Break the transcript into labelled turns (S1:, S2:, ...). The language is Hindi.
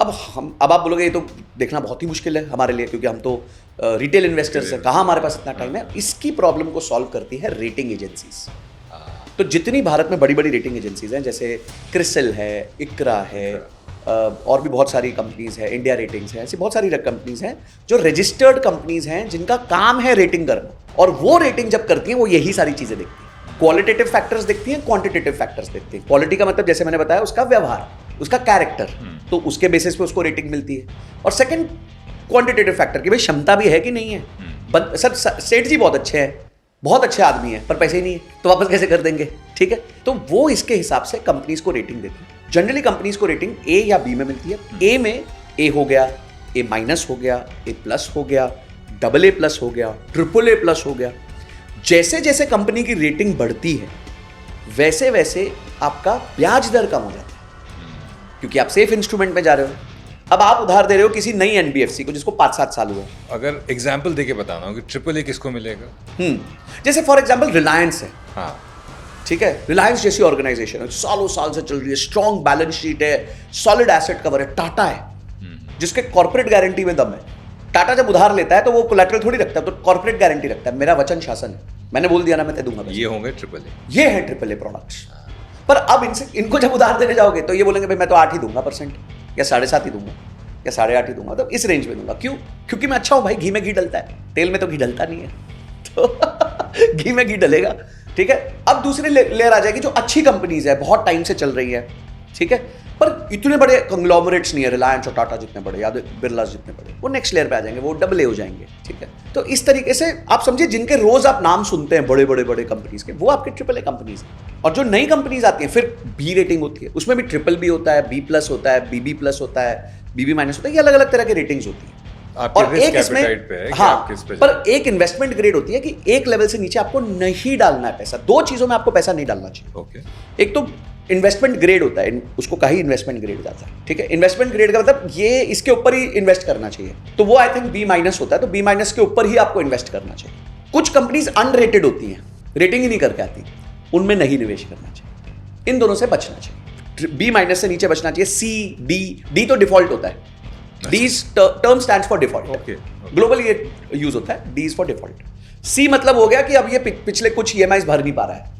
S1: अब आप बोलोगे ये तो देखना बहुत ही मुश्किल है हमारे लिए, क्योंकि हम तो रिटेल इन्वेस्टर्स हैं, कहाँ हमारे पास इतना टाइम है। इसकी प्रॉब्लम को सॉल्व करती है रेटिंग एजेंसीज। तो जितनी भारत में बड़ी बड़ी रेटिंग एजेंसीज हैं, जैसे क्रिसिल है, इक्रा है, और भी बहुत सारी कंपनीज है, इंडिया रेटिंग्स है, ऐसी बहुत सारी कंपनीज हैं जो रजिस्टर्ड कंपनीज हैं जिनका काम है रेटिंग करना। और वो रेटिंग जब करती हैं वो यही सारी चीजें देखती हैं, क्वालिटेटिव फैक्टर्स देखती हैं, क्वांटिटेटिव फैक्टर्स देखती हैं। क्वालिटी का मतलब जैसे मैंने बताया उसका व्यवहार, उसका कैरेक्टर, तो उसके बेसिस पे उसको रेटिंग मिलती है। और सेकंड क्वांटिटेटिव फैक्टर की भाई क्षमता भी है कि नहीं है। सर सेठ जी बहुत अच्छे हैं, बहुत अच्छे आदमी हैं, पर पैसे ही नहीं है, तो वापस कैसे कर देंगे, ठीक है। तो वो इसके हिसाब से कंपनीज को रेटिंग देती है। जनरली कंपनीज को रेटिंग ए या बी में मिलती है। ए में ए हो गया, ए माइनस हो गया, ए प्लस हो गया, डबल ए प्लस हो गया, ट्रिपल ए प्लस हो गया। जैसे जैसे कंपनी की रेटिंग बढ़ती है वैसे वैसे आपका ब्याज दर कम हो जाता है, क्योंकि आप सेफ इंस्ट्रूमेंट में जा रहे हो। अब आप उधार दे रहे हो किसी नई एनबीएफसी को जिसको 5-7 साल हुए।
S2: अगर एग्जाम्पल देके बताना हो कि ट्रिपल ए किसको मिलेगा,
S1: जैसे फॉर एग्जाम्पल रिलायंस है,
S2: हाँ
S1: ठीक है, रिलायंस जैसी ऑर्गेनाइजेशन है, सालों साल से चल रही है, स्ट्रॉन्ग बैलेंस शीट है, सॉलिड एसेट कवर है। टाटा है जिसके कॉर्पोरेट गारंटी में दम है। टाटा जब उधार लेता है तो वो कोलैटरल थोड़ी रखता है, तो कॉर्पोरेट गारंटी रखता है। मेरा वचन शासन है, मैंने बोल दिया ना मैं ते दूंगा।
S2: ये होंगे ट्रिपल ए,
S1: ये है ट्रिपल ए प्रोडक्ट्स। पर अब इनको जब उधार देने जाओगे तो ये बोलेंगे भाई मैं तो 8 ही दूंगा % या 7.5 ही दूंगा या 8.5 ही दूंगा, तो इस रेंज में दूंगा। क्यों? क्योंकि मैं अच्छा हूं भाई, घी में घी डलता है, तेल में तो घी डलता नहीं है, तो घी में घी डलेगा, ठीक है। अब दूसरी लेयर आ जाएगी जो अच्छी कंपनीज है, बहुत टाइम से चल रही है, ठीक है, पर इतने बड़े कंग्लोमरेट्स नहीं है, रिलायंस और टाटा जितने बड़े या बिरला जितने बड़े, वो नेक्स्ट लेयर पे आ जाएंगे, वो डबल ए हो जाएंगे, ठीक है। तो इस तरीके से आप समझिए जिनके रोज आप नाम सुनते हैं बड़े बड़े बड़े कंपनीज के, वो आपके ट्रिपल ए कंपनीज हैं। और जो नई कंपनीज आती हैं फिर बी रेटिंग होती है, उसमें भी ट्रिपल बी होता है, बी प्लस होता है, बीबी प्लस होता है, बीबी माइनस होता है, ये अलग अलग तरह की रेटिंग्स होती है।
S2: और एक इसमें
S1: हाँ, पर एक इन्वेस्टमेंट ग्रेड होती है कि एक लेवल से नीचे आपको नहीं डालना है पैसा। दो चीजों में आपको पैसा नहीं डालना चाहिए।
S2: ओके।
S1: एक तो इन्वेस्टमेंट ग्रेड होता है, उसको कहीं इन्वेस्टमेंट ग्रेड जाता है, ठीक है। इन्वेस्टमेंट ग्रेड का मतलब ये इसके ऊपर ही इन्वेस्ट करना चाहिए, तो वो आई थिंक बी माइनस होता है, तो बी माइनस के ऊपर ही आपको इन्वेस्ट करना चाहिए। कुछ कंपनीज अनरेटेड होती हैं, रेटिंग ही नहीं करके आती, उनमें नहीं निवेश करना चाहिए। इन दोनों से बचना चाहिए, बी माइनस से नीचे बचना चाहिए। सी डी तो डिफॉल्ट होता है, D term stands for default, globally ये यूज होता है, डी इज फॉर डिफॉल्ट। सी मतलब हो गया कि अब ये पिछले कुछ ईएमआईज भर नहीं पा रहा है,